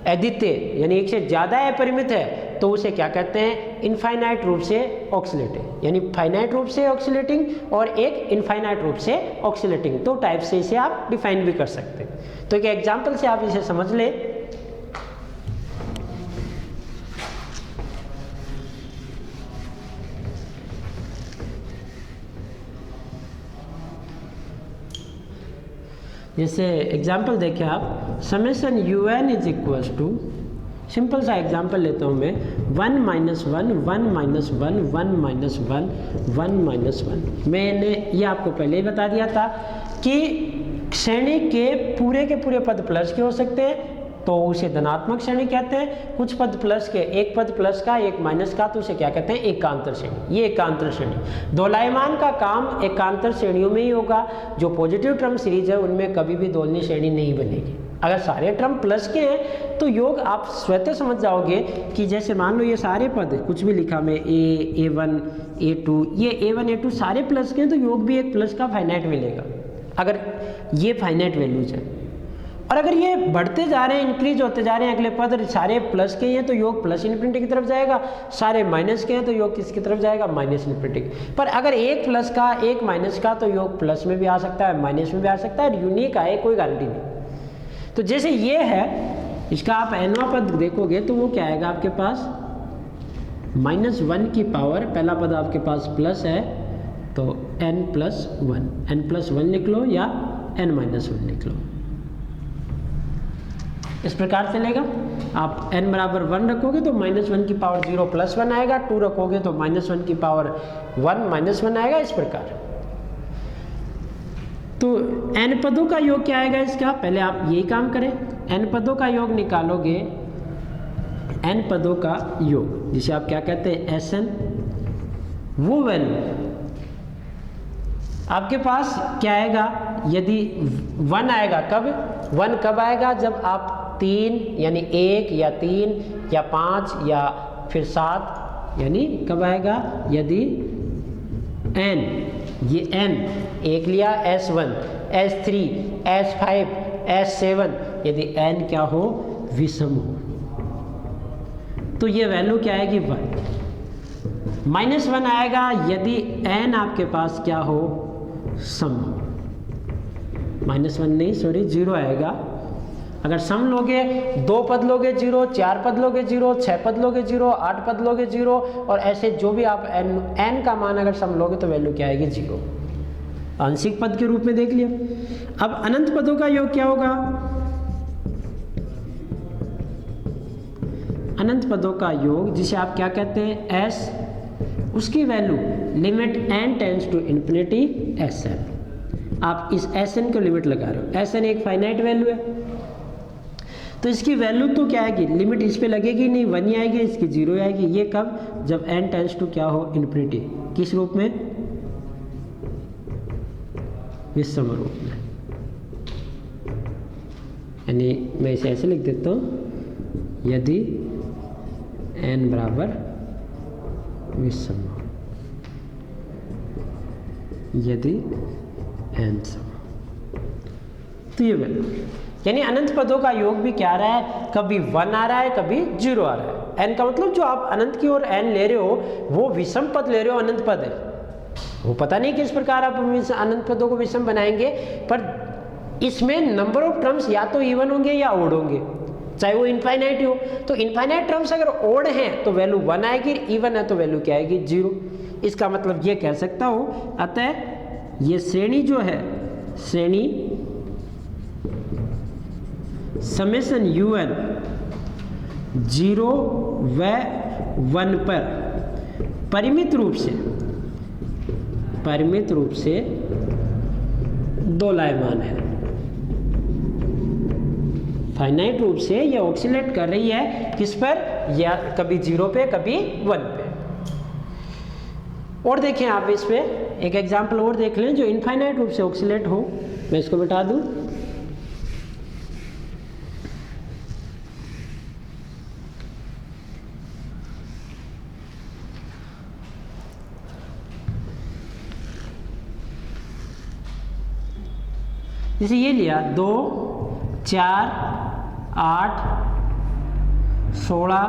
Speaker 1: अद्वितीय यानी एक से ज़्यादा अपरिमित है, तो उसे क्या कहते हैं, इनफाइनाइट रूप से ऑक्सीलेटिंग, यानी फाइनाइट रूप से ऑक्सीलेटिंग और एक इनफाइनाइट रूप से ऑक्सीलेटिंग। दो टाइप से इसे आप डिफाइन भी कर सकते हैं। तो एक एग्जाम्पल से आप इसे समझ लें। जैसे एग्जाम्पल देखें आप, summation UN is equal to, simple सा एग्जाम्पल लेता हूँ मैं, 1 - 1 1 - 1 1 - 1 1 - 1। मैंने ये आपको पहले ही बता दिया था कि श्रेणी के पूरे पद प्लस के हो सकते हैं तो उसे धनात्मक श्रेणी कहते हैं। कुछ पद प्लस के, एक पद प्लस का एक माइनस का, तो उसे क्या कहते हैं, एकांतर श्रेणी। ये एकांतर श्रेणी, दोलायमान का काम एकांतर श्रेणियों में ही होगा। जो पॉजिटिव टर्म सीरीज है उनमें कभी भी दोलनी श्रेणी नहीं बनेगी। अगर सारे टर्म प्लस के हैं तो योग आप स्वतः समझ जाओगे कि जैसे मान लो ये सारे पद कुछ भी लिखा मैं A1 A2, ये A1 A2 सारे प्लस के हैं तो योग भी एक प्लस का फाइनाइट मिलेगा अगर ये फाइनाइट वैल्यूज है। और अगर ये बढ़ते जा रहे हैं, इंक्रीज होते जा रहे हैं, अगले पद सारे प्लस के हैं तो योग प्लस इन्फिनिटी की तरफ जाएगा, सारे माइनस के हैं तो योग किसकी तरफ जाएगा, माइनस इन्फिनिटी। पर अगर एक प्लस का एक माइनस का तो योग प्लस में भी आ सकता है, माइनस में भी आ सकता है, यूनिक आए कोई गारंटी नहीं। तो जैसे ये है, इसका आप nवां पद देखोगे तो वो क्या आएगा आपके पास, -1 की पावर, पहला पद आपके पास प्लस है तो n+1 लिख लो या n-1 लिख लो, इस प्रकार से लेगा। आप n बराबर 1 रखोगे तो -1 की पावर 0 + 1 आएगा, 2 रखोगे तो -1 की पावर 1 - 1 आएगा, इस प्रकार। तो n पदों का योग क्या आएगा इसका, पहले आप यही काम करें, n पदों का योग निकालोगे, n पदों का योग जिसे आप क्या कहते हैं Sn, वो वैल्यू आपके पास क्या आएगा, यदि 1 आएगा, कब 1 कब आएगा, जब आप 3 यानी 1 या 3 या 5 या फिर 7 यानी कब आएगा, यदि n, ये n एक लिया S1 S3 S5 S7, यदि n क्या हो, विषम हो, तो ये वैल्यू क्या आएगी 1। -1 आएगा यदि n आपके पास क्या हो, सम हो, -1 नहीं सॉरी 0 आएगा। अगर सम लोगे 2 पद लोगे 0, 4 पद लोगे 0, 6 पद लोगे 0, 8 पद लोगे 0, और ऐसे जो भी आप n का मान अगर सम लोगे तो वैल्यू क्या आएगी 0, आंशिक पद के रूप में देख लिया। अब अनंत पदों का योग क्या होगा, अनंत पदों का योग जिसे आप क्या कहते हैं s, उसकी value limit n tends to infinity Sn, आप इस Sn को लिमिट लगा रहे हो, Sn एक फाइनाइट वैल्यू है, तो इसकी वैल्यू तो क्या आएगी, लिमिट इस पे लगेगी नहीं, 1 ही आएगी, इसकी 0 आएगी। ये कब, जब n टेंड्स टू क्या हो, इन्फिनिटी, किस रूप में, विषम रूप में, यानी मैं इसे ऐसे लिख देता हूँ, यदि n बराबर विषम, यदि n सम, तो ये वैल्यू, यानी अनंत पदों का योग भी क्या आ रहा है, कभी 1 आ रहा है, कभी 0 आ रहा है। n का मतलब जो आप अनंत की ओर n ले रहे हो वो विषम पद ले रहे हो, अनंत पद है, वो पता नहीं किस प्रकार आप अनंत पदों को विषम बनाएंगे, पर इसमें नंबर ऑफ टर्म्स या तो इवन होंगे या ओड होंगे, चाहे वो इनफाइनाइट हो। तो इनफाइनाइट टर्म्स अगर ओड हैं तो वैल्यू 1 आएगी, इवन है तो वैल्यू क्या आएगी 0। इसका मतलब ये कह सकता हूँ, अतः ये श्रेणी जो है, श्रेणी समेशन un 0 व 1 पर परिमित रूप से दोलायमान है, फाइनाइट रूप से ये ऑक्सीलेट कर रही है किस पर, या कभी 0 पे कभी 1 पे। और देखें आप इस पे एक एग्जांपल और देख लें जो इनफाइनाइट रूप से ऑक्सीलेट हो, मैं इसको मिटा दूं, जैसे ये लिया 2 4 8 16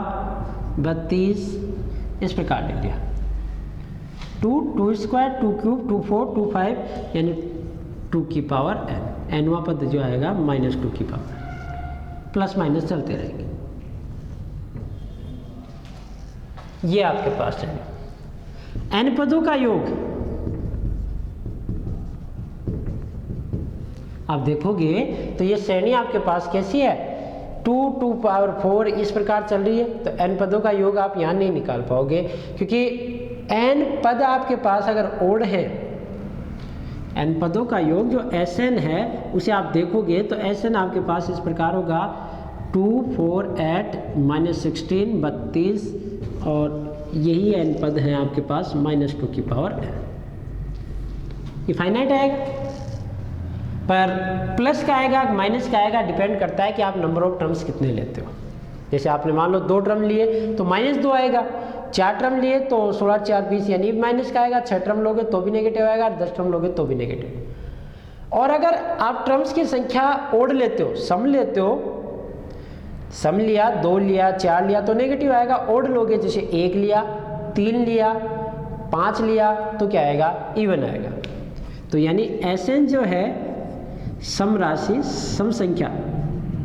Speaker 1: 32 इस प्रकार ले लिया, 2 2 स्क्वायर 2 क्यूब 2 4 2 5 यानी 2 की पावर n, nवा पद जो आएगा -2 की पावर, प्लस माइनस चलते रहेंगे। ये आपके पास है n पदों का योग। आप देखोगे तो ये श्रेणी आपके पास कैसी है, 2 2 पावर 4 इस प्रकार चल रही है, तो n पदों का योग आप यहाँ नहीं निकाल पाओगे, क्योंकि n पद आपके पास अगर ओड है, n पदों का योग जो Sn है उसे आप देखोगे तो Sn आपके पास इस प्रकार होगा 2 4 8 -16 32, और यही n पद हैं आपके पास -2 की पावर n, ये फाइनाइट आएगा, पर प्लस का आएगा माइनस का आएगा, डिपेंड करता है कि आप नंबर ऑफ टर्म्स कितने लेते हो। जैसे आपने मान लो 2 टर्म लिए तो -2 आएगा, 4 टर्म लिए तो 16 4 20 यानी माइनस का आएगा, 6 टर्म लोगे तो भी नेगेटिव आएगा, 10 टर्म लोगे तो भी नेगेटिव। और अगर आप टर्म्स की संख्या ओड लेते हो, सम लेते हो, सम लिया 2 लिया 4 लिया तो नेगेटिव आएगा, ओड लोगे जैसे 1 लिया 3 लिया 5 लिया तो क्या आएगा, इवन आएगा। तो यानी Sn जो है सम राशि, सम संख्या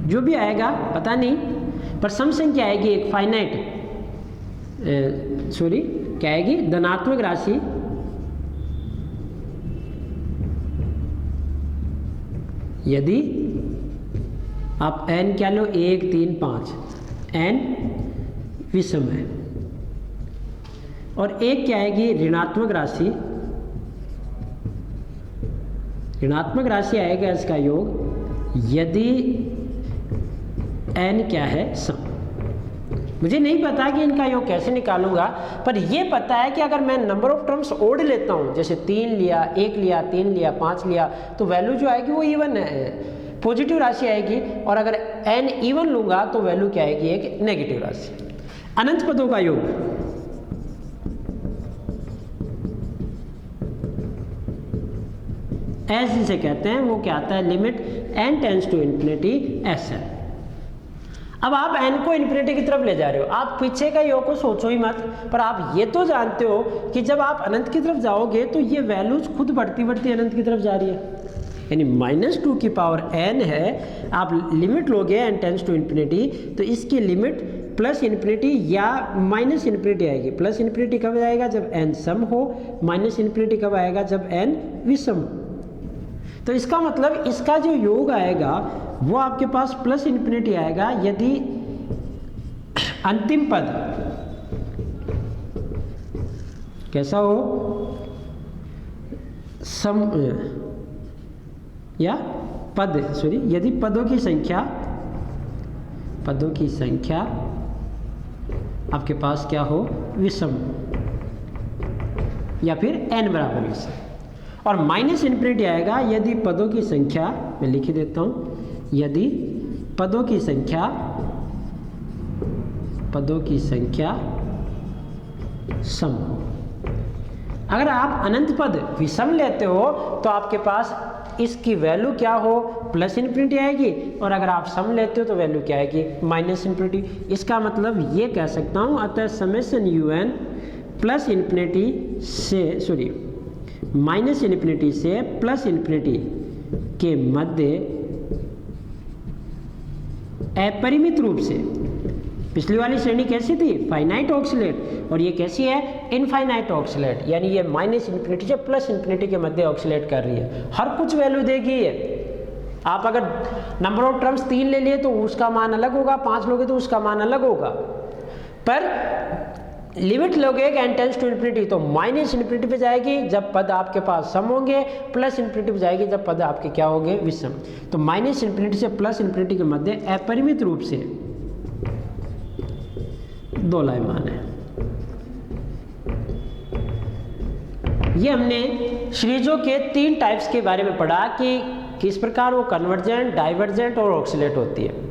Speaker 1: जो भी आएगा पता नहीं, पर सम संख्या आएगी एक फाइनाइट, सॉरी क्या आएगी, धनात्मक राशि यदि आप n क्या लो 1 3 5, n विषम है, और एक क्या आएगी ऋणात्मक राशि ऋणात्मक राशि आएगा इसका योग यदि n क्या है सम। मुझे नहीं पता कि इनका योग कैसे निकालूंगा, पर ये पता है कि अगर मैं नंबर ऑफ टर्म्स ओड लेता हूँ, जैसे 3 लिया, 1 लिया, 3 लिया, 5 लिया, तो वैल्यू जो आएगी वो इवन पॉजिटिव राशि आएगी, और अगर n इवन लूंगा तो वैल्यू क्या आएगी, एक नेगेटिव राशि। अनंत पदों का योग, एस जिसे कहते हैं, वो क्या आता है, limit n tends to infinity S है। अब आप n को इन्फिनिटी की तरफ ले जा रहे हो, आप पीछे का योग को सोचो ही मत, पर आप ये तो जानते हो कि जब आप अनंत की तरफ जाओगे तो ये वैल्यूज खुद बढ़ती बढ़ती अनंत की तरफ जा रही है, यानी -2 की पावर n है। आप लिमिट लोगे n टेंड्स टू इन्फिनिटी, तो इसकी लिमिट प्लस इन्फिनिटी या माइनस इन्फिनिटी आएगी। प्लस इन्फिनिटी कब आएगा, जब n सम हो, माइनस इन्फिनिटी कब आएगा, जब n विषम हो। तो इसका मतलब इसका जो योग आएगा वो आपके पास प्लस इन्फिनिटी आएगा यदि अंतिम पद कैसा हो, सम या पद सॉरी यदि पदों की संख्या आपके पास क्या हो, विषम या फिर n बराबर विषम। और माइनस इन्फिनिटी आएगा यदि पदों की संख्या, मैं लिख देता हूं, यदि पदों की संख्या सम हो। अगर आप अनंत पद विषम लेते हो तो आपके पास इसकी वैल्यू क्या हो, प्लस इन्फिनिटी आएगी, और अगर आप सम लेते हो तो वैल्यू क्या आएगी, माइनस इन्फिनिटी। इसका मतलब ये कह सकता हूं, अतः समेशन un प्लस इन्फिनिटी से माइनस इन्फिनिटी से प्लस इन्फिनिटी के मध्य अपरिमित रूप से, पिछली वाली श्रेणी कैसी थी, फाइनाइट ऑक्सीलेट, और ये कैसी है, इनफाइनाइट ऑक्सीलेट, यानी ये माइनस इन्फिनिटी से प्लस इन्फिनिटी के मध्य ऑक्सीलेट कर रही है, हर कुछ वैल्यू देगी ये। आप अगर नंबर ऑफ टर्म्स 3 ले लिए तो उसका मान अलग होगा, 5 लोगे तो उसका मान अलग होगा, पर लिमिट लोगे n टेंड्स टू इन्फिनिटी तो माइनस इन्फिनिटी पे जाएगी जब पद आपके पास सम होंगे, प्लस इन्फिनिटी पे जाएगी जब पद आपके क्या होंगे, विषम। तो माइनस इन्फिनिटी से प्लस इन्फिनिटी के मध्य अपरिमित रूप से दोलायमान है। ये हमने सीरीजों के 3 टाइप्स के बारे में पढ़ा कि किस प्रकार वो कन्वर्जेंट, डाइवर्जेंट और ऑक्सीलेट होती है।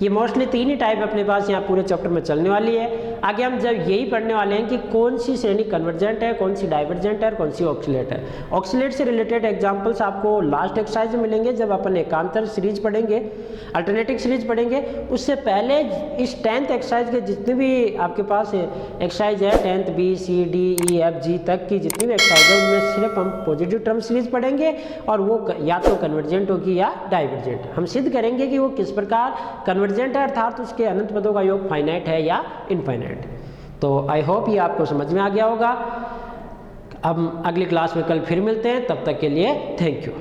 Speaker 1: ये मोस्टली 3 ही टाइप अपने पास यहाँ पूरे चैप्टर में चलने वाली है। आगे हम जब यही पढ़ने वाले हैं कि कौन सी श्रेणी कन्वर्जेंट है, कौन सी डाइवर्जेंट है और कौन सी ऑक्सीलेट है। ऑक्सीलेट से रिलेटेड एग्जांपल्स आपको लास्ट एक्सरसाइज में मिलेंगे जब अपन एकांतर सीरीज पढ़ेंगे, अल्टरनेटिव सीरीज पढ़ेंगे। उससे पहले इस 10th एक्सरसाइज के जितने भी आपके पास एक्सरसाइज है, 10th B C D E F G तक की जितनी भी एक्सरसाइज है उनमें सिर्फ हम पॉजिटिव टर्म सीरीज पढ़ेंगे, और वो या तो कन्वर्जेंट होगी या डाइवर्जेंट। हम सिद्ध करेंगे कि वो किस प्रकार कन्वर्जेंट है, अर्थात उसके अनंत पदों का योग फाइनाइट है या इनफाइनाइट। तो आई होप ये आपको समझ में आ गया होगा। हम अगली क्लास में कल फिर मिलते हैं, तब तक के लिए थैंक यू।